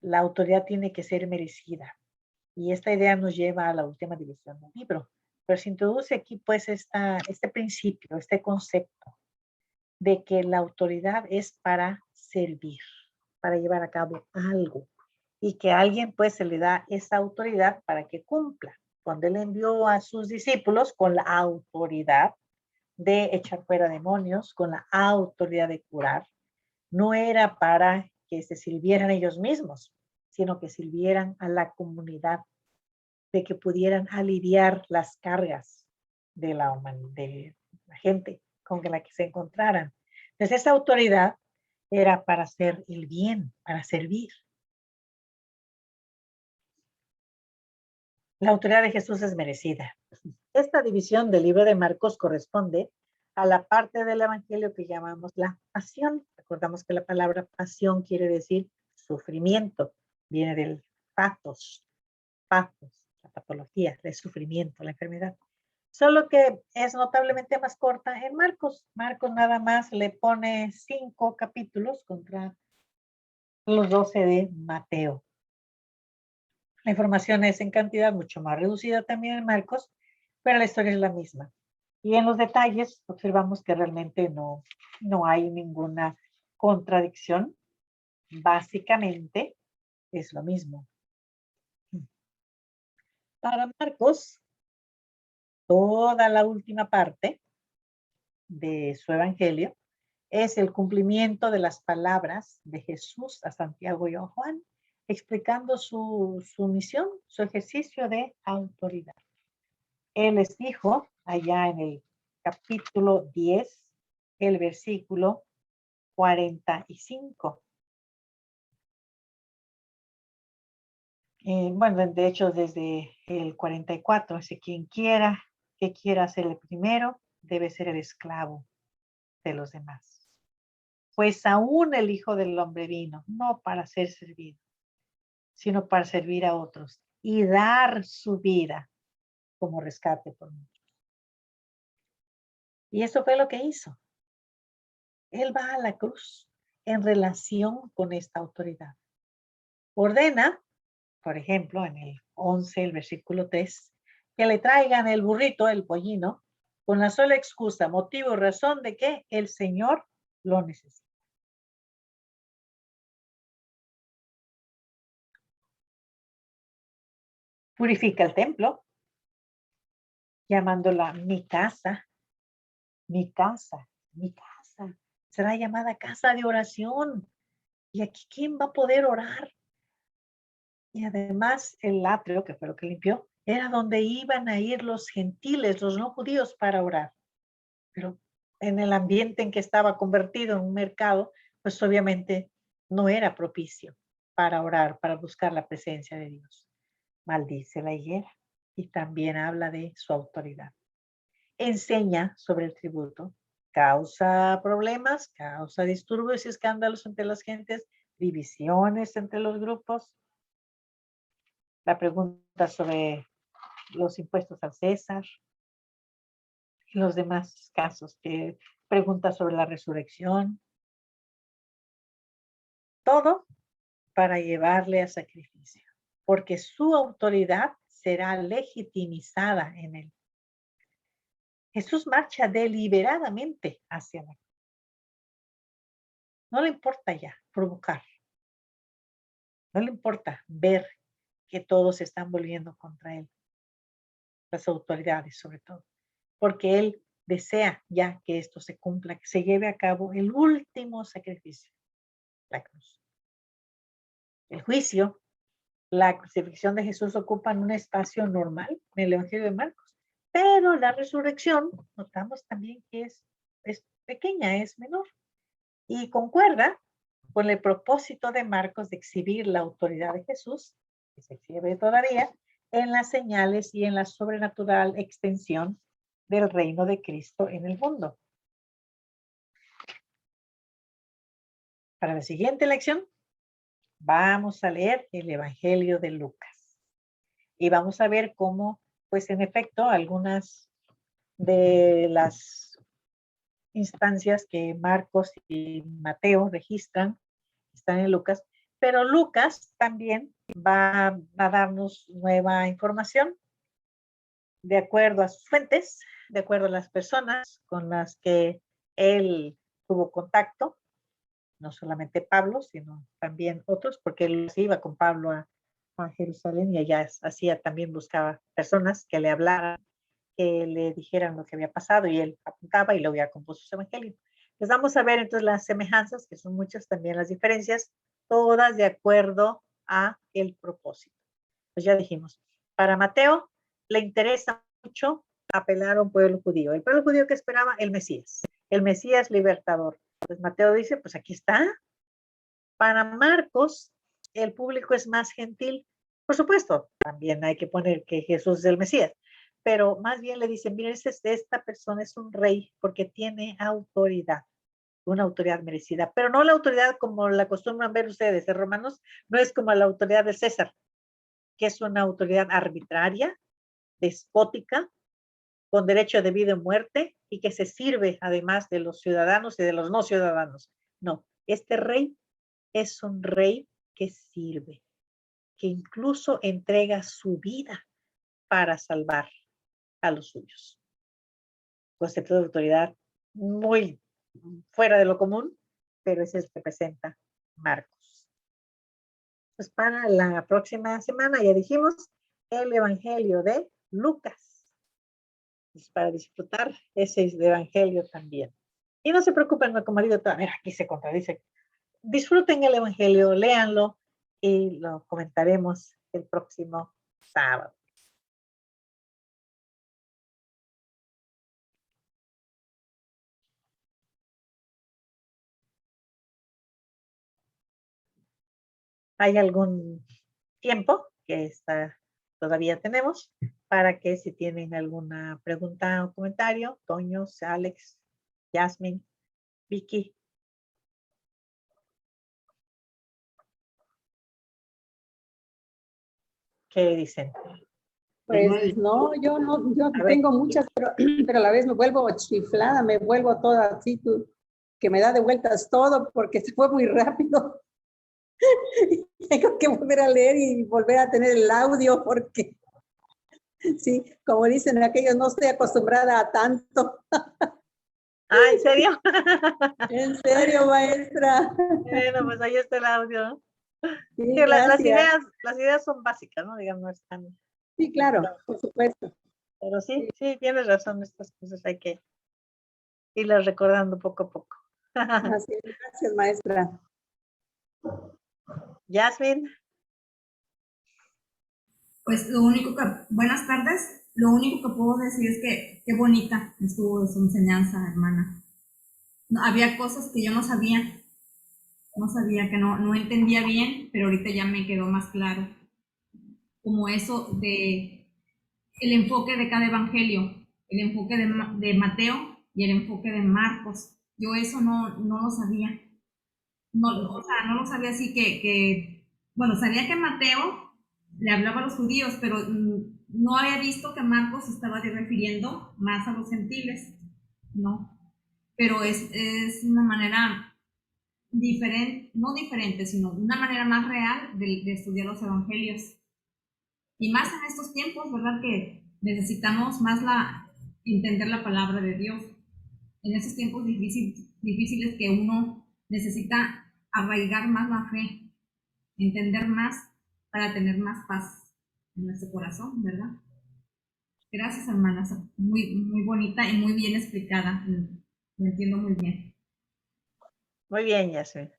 La autoridad tiene que ser merecida. Y esta idea nos lleva a la última división del libro. Pero se introduce aquí pues este principio, este concepto de que la autoridad es para servir, para llevar a cabo algo, y que a alguien pues se le da esa autoridad para que cumpla. Cuando él envió a sus discípulos con la autoridad de echar fuera demonios, con la autoridad de curar, no era para que se sirvieran ellos mismos, sino que sirvieran a la comunidad, de que pudieran aliviar las cargas de de la gente con la que se encontraran. Entonces, esa autoridad era para hacer el bien, para servir. La autoridad de Jesús es merecida. Esta división del libro de Marcos corresponde a la parte del evangelio que llamamos la pasión. Recordamos que la palabra pasión quiere decir sufrimiento, viene del patos, la patología, el sufrimiento, la enfermedad. Solo que es notablemente más corta en Marcos. Marcos nada más le pone 5 capítulos contra los 12 de Mateo. La información es en cantidad mucho más reducida también en Marcos, pero la historia es la misma. Y en los detalles observamos que realmente no hay ninguna contradicción. Básicamente es lo mismo. Para Marcos, toda la última parte de su evangelio es el cumplimiento de las palabras de Jesús a Santiago y a Juan, explicando su misión, su ejercicio de autoridad. Él les dijo allá en el capítulo 10, el versículo 45. Bueno, de hecho, desde el 44, así quien quiera que quiera ser el primero, debe ser el esclavo de los demás. Pues aún el Hijo del Hombre vino, no para ser servido, sino para servir a otros y dar su vida como rescate por muchos. Y eso fue lo que hizo. Él va a la cruz en relación con esta autoridad. Ordena, por ejemplo, en el 11, el versículo 3, que le traigan el burrito, el pollino, con la sola excusa, motivo, razón de que el Señor lo necesita. Purifica el templo, llamándola mi casa, mi casa, mi casa. Será llamada casa de oración. Y aquí, ¿quién va a poder orar? Y además el atrio, que fue lo que limpió, era donde iban a ir los gentiles, los no judíos, para orar. Pero en el ambiente en que estaba convertido en un mercado, pues obviamente no era propicio para orar, para buscar la presencia de Dios. Maldice la higuera y también habla de su autoridad. Enseña sobre el tributo, causa problemas, causa disturbios y escándalos entre las gentes, divisiones entre los grupos. La pregunta sobre los impuestos al César y los demás casos, que pregunta sobre la resurrección, todo para llevarle a sacrificio, porque su autoridad será legitimizada en él. Jesús marcha deliberadamente hacia la cruz. No le importa ya provocar, no le importa ver que todos se están volviendo contra él, las autoridades sobre todo, porque él desea ya que esto se cumpla, que se lleve a cabo el último sacrificio, la cruz. El juicio, la crucifixión de Jesús ocupan un espacio normal en el Evangelio de Marcos, pero la resurrección, notamos también que es pequeña, es menor, y concuerda con el propósito de Marcos de exhibir la autoridad de Jesús, que se exhibe todavía, en las señales y en la sobrenatural extensión del reino de Cristo en el mundo. Para la siguiente lección, vamos a leer el Evangelio de Lucas. Y vamos a ver cómo, pues en efecto, algunas de las instancias que Marcos y Mateo registran están en Lucas, pero Lucas también va a darnos nueva información de acuerdo a sus fuentes, de acuerdo a las personas con las que él tuvo contacto, no solamente Pablo, sino también otros, porque él se iba con Pablo a Jerusalén y allá hacía también buscaba personas que le hablaran, que le dijeran lo que había pasado y él apuntaba y luego ya compuso su evangelio. Les vamos a ver entonces las semejanzas, que son muchas, también las diferencias, todas de acuerdo a el propósito. Pues ya dijimos, para Mateo le interesa mucho apelar a un pueblo judío. El pueblo judío que esperaba el Mesías libertador. Pues Mateo dice, pues aquí está. Para Marcos, el público es más gentil. Por supuesto, también hay que poner que Jesús es el Mesías, pero más bien le dicen, miren, esta persona es un rey porque tiene autoridad, una autoridad merecida, pero no la autoridad como la acostumbran ver ustedes, de romanos, no es como la autoridad de César, que es una autoridad arbitraria, despótica, con derecho de vida y muerte, y que se sirve además de los ciudadanos y de los no ciudadanos. No, este rey es un rey que sirve, que incluso entrega su vida para salvar a los suyos. Concepto de autoridad muy fuera de lo común, pero es el que presenta Marcos. Pues para la próxima semana, ya dijimos, el Evangelio de Lucas. Pues para disfrutar ese Evangelio también. Y no se preocupen, como marido, a ver, aquí se contradice. Disfruten el Evangelio, léanlo y lo comentaremos el próximo sábado. hay algún tiempo que todavía tenemos para que si tienen alguna pregunta o comentario, Toño, Alex, Jasmine, Vicky. ¿Qué dicen? Pues no, yo A ver. tengo muchas, pero a la vez me vuelvo chiflada, me vuelvo toda así, que me da de vueltas todo porque se fue muy rápido. Tengo que volver a leer y volver a tener el audio porque, sí, como dicen aquellos, no estoy acostumbrada a tanto. Ah, ¿en serio? En serio, maestra. Bueno, pues ahí está el audio. Sí, Sí, las ideas son básicas, ¿no? Digamos, no están. Sí, claro, por supuesto. Pero sí, tienes razón, estas cosas hay que irlas recordando poco a poco. Así es, gracias, maestra. Jasmine. Pues lo único que, buenas tardes, lo único que puedo decir es que qué bonita estuvo su enseñanza, hermana. No, había cosas que yo no sabía, que no entendía bien, pero ahorita ya me quedó más claro. Como eso de el enfoque de cada evangelio, el enfoque de Mateo y el enfoque de Marcos. Yo eso no lo sabía. No, o sea, no lo sabía así bueno, sabía que Mateo le hablaba a los judíos, pero no había visto que Marcos estaba refiriendo más a los gentiles, ¿no? Pero es una manera diferente, no diferente, sino una manera más real de estudiar los evangelios. Y más en estos tiempos, ¿verdad? Que necesitamos más entender la palabra de Dios. En esos tiempos difíciles que uno necesita arraigar más la fe, entender más para tener más paz en nuestro corazón, ¿verdad? Gracias, hermanas. Muy, muy bonita y muy bien explicada. Lo entiendo muy bien. Muy bien, Yasmin.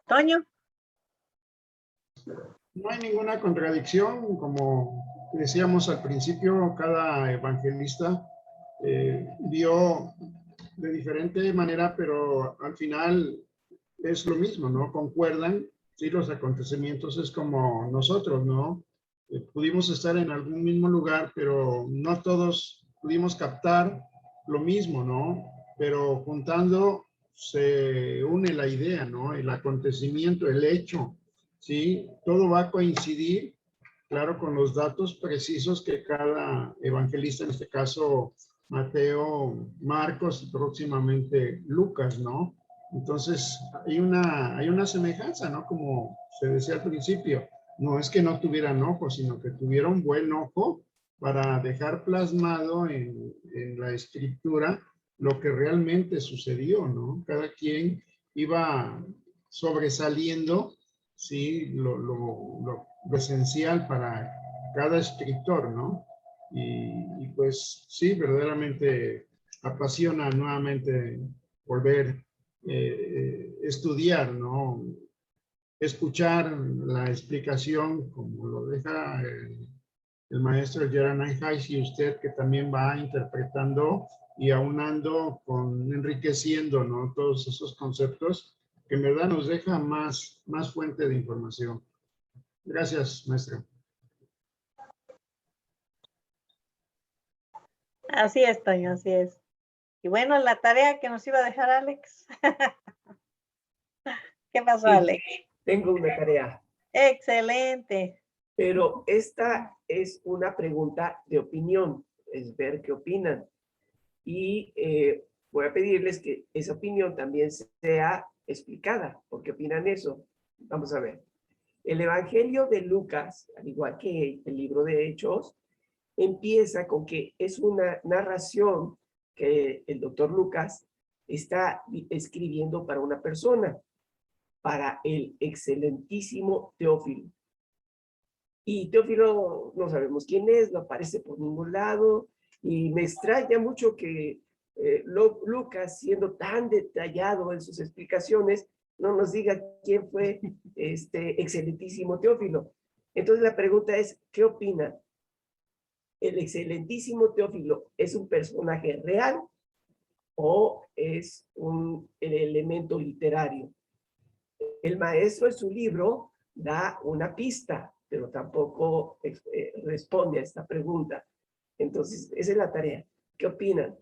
Toño. No hay ninguna contradicción, como decíamos al principio, cada evangelista vio de diferente manera, pero al final es lo mismo, ¿no? Concuerdan, sí, los acontecimientos es como nosotros, ¿no? Pudimos estar en algún mismo lugar, pero no todos pudimos captar lo mismo, ¿no? Pero juntando se une la idea, ¿no? El acontecimiento, el hecho, ¿sí? Todo va a coincidir, claro, con los datos precisos que cada evangelista, en este caso Mateo, Marcos y próximamente Lucas, ¿no? Entonces, hay una semejanza, ¿no? Como se decía al principio, no es que no tuvieran ojo, sino que tuvieron buen ojo para dejar plasmado en la escritura lo que realmente sucedió, ¿no? Cada quien iba sobresaliendo, sí, lo esencial para cada escritor, ¿no? Y pues sí, verdaderamente apasiona nuevamente volver estudiar, ¿no? Escuchar la explicación, como lo deja el maestro Gerard Hayes y usted, que también va interpretando y aunando, enriqueciendo, ¿no? Todos esos conceptos que en verdad nos deja más fuente de información. Gracias, maestra. Así es, Toño, así es. Y bueno, la tarea que nos iba a dejar Alex. ¿Qué pasó, Sí, Alex? tengo una tarea. Excelente. Pero esta es una pregunta de opinión, es ver qué opinan. Y voy a pedirles que esa opinión también sea explicada. ¿Por qué opinan eso? Vamos a ver. El Evangelio de Lucas, al igual que el libro de Hechos, empieza con que es una narración que el doctor Lucas está escribiendo para una persona, para el excelentísimo Teófilo. Y Teófilo no sabemos quién es, no aparece por ningún lado, y me extraña mucho que Lucas, siendo tan detallado en sus explicaciones, no nos diga quién fue este excelentísimo Teófilo. Entonces la pregunta es, ¿qué opina? ¿El excelentísimo Teófilo es un personaje real o es el elemento literario? el maestro en su libro da una pista, pero tampoco responde a esta pregunta. Entonces, esa es la tarea. ¿Qué opinan?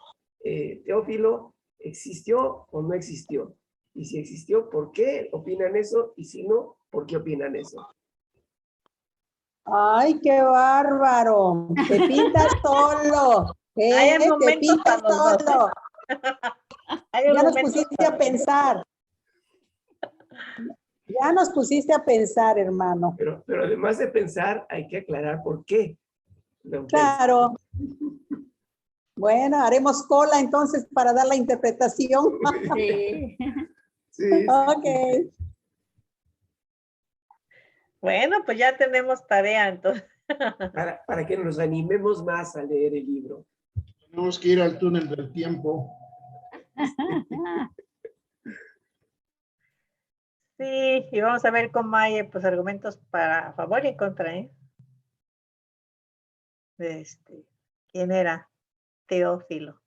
Teófilo, ¿existió o no existió? Y si existió, ¿por qué opinan eso? Y si no, ¿por qué opinan eso? Ay, qué bárbaro. Te pintas solo. Hay Te momentos pintas para los dos, solo. Hay un Ya nos momento pusiste para- a pensar. Ya nos pusiste a pensar, hermano. Pero además de pensar, hay que aclarar por qué. lo Claro. Bueno, haremos cola entonces para dar la interpretación. pensé. Sí. Sí, Ok. Bueno, pues ya tenemos tarea entonces. para que nos animemos más a leer el libro. Tenemos que ir al túnel del tiempo. Sí, y vamos a ver cómo hay pues argumentos para a favor y en contra, ¿eh? ¿Quién era? Teófilo.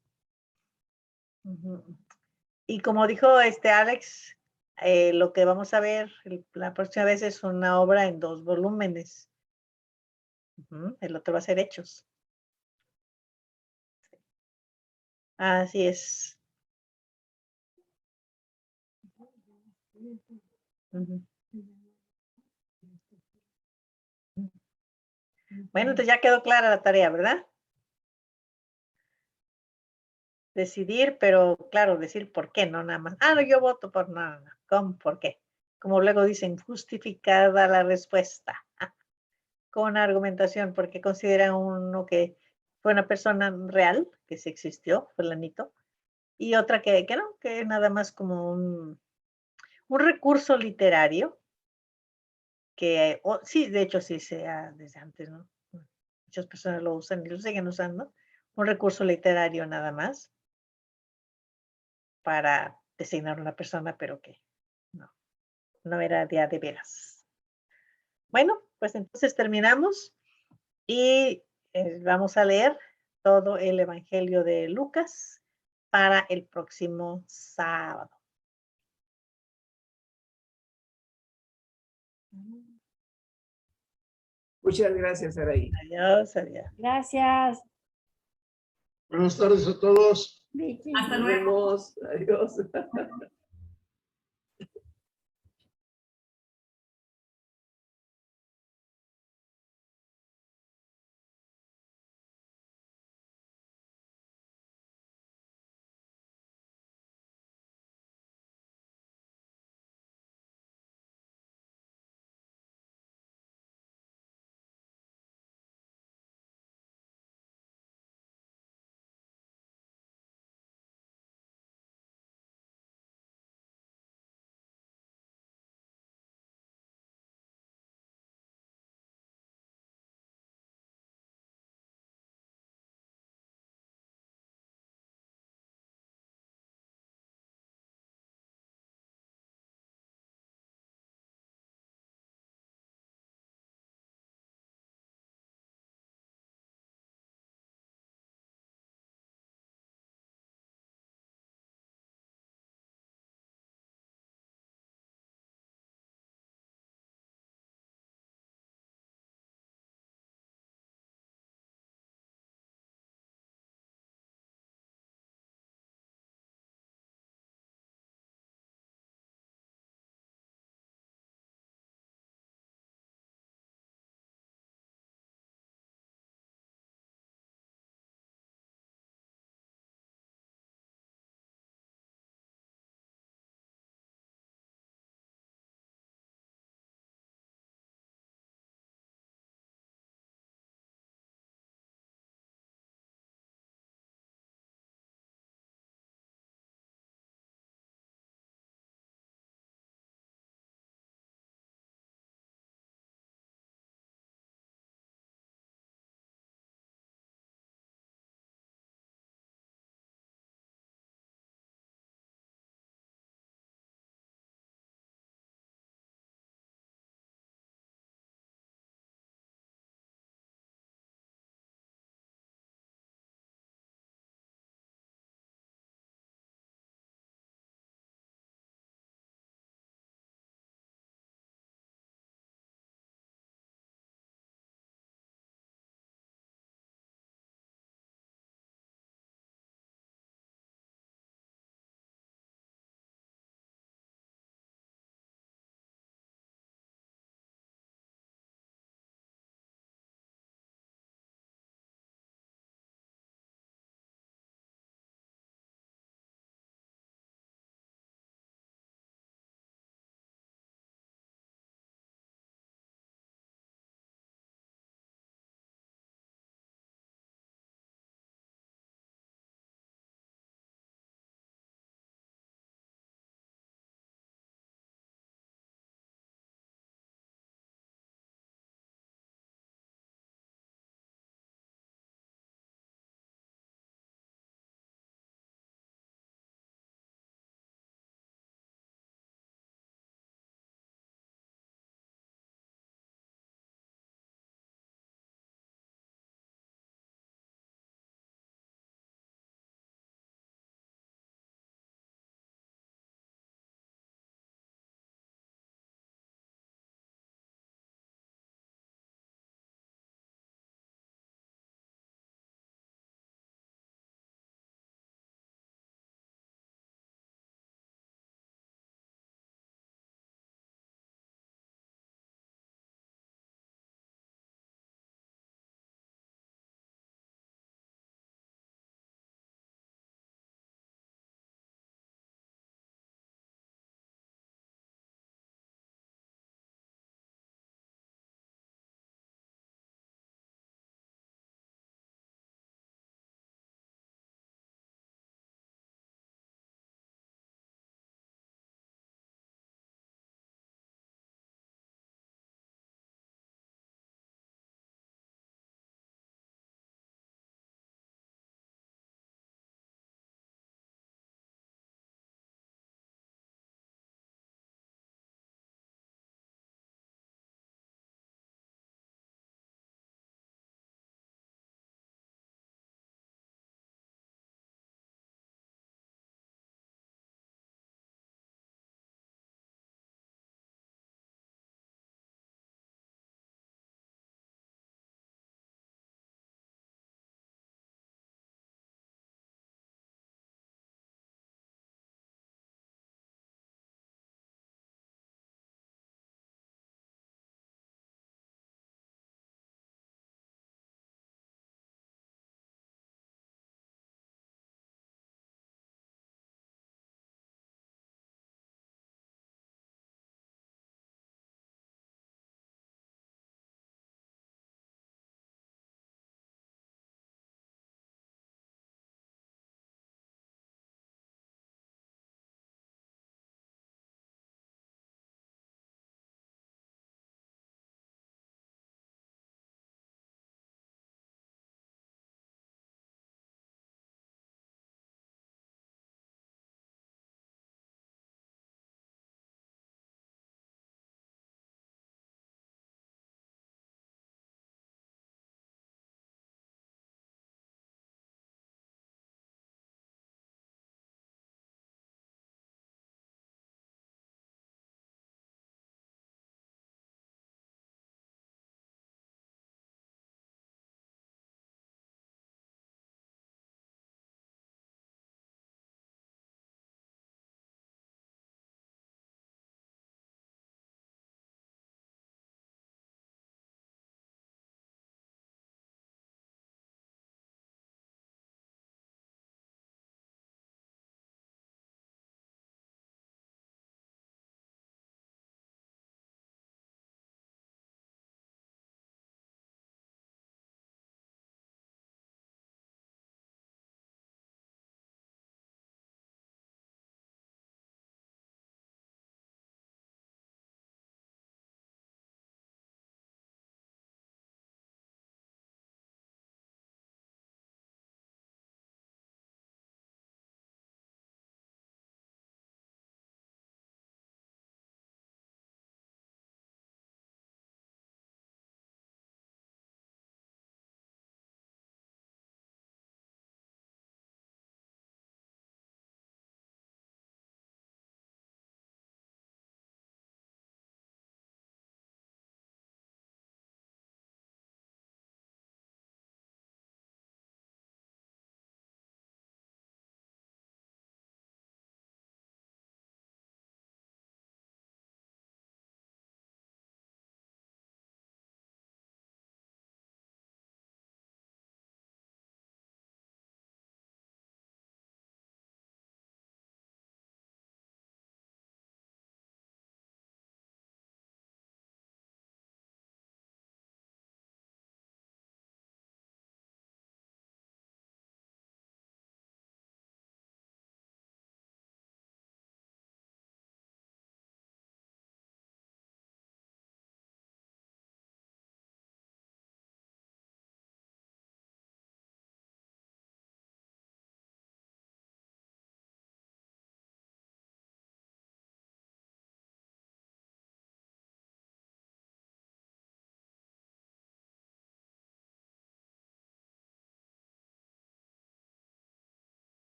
Ujú. Y como dijo Alex, lo que vamos a ver la próxima vez es una obra en 2 volúmenes. Ujú, el otro va a ser Hechos. Así es. Ujú. Bueno, entonces ya quedó clara la tarea, ¿verdad? Decidir, pero claro, decir por qué, no nada más. No, yo voto por no. ¿Cómo? ¿Por qué? Como luego dicen, justificada la respuesta. Con argumentación, porque considera uno que fue una persona real, que sí existió, fulanito, y otra que no, que nada más como un recurso literario, que sí, de hecho sí sea desde antes, ¿no? Muchas personas lo usan y lo siguen usando, un recurso literario nada más para designar una persona, pero que no era de veras. Bueno, pues entonces terminamos y vamos a leer todo el Evangelio de Lucas para el próximo sábado. Muchas gracias, Araí. Adiós, adiós. Gracias, Buenas tardes a todos. Vicky. Hasta Nos luego. vemos. Adiós.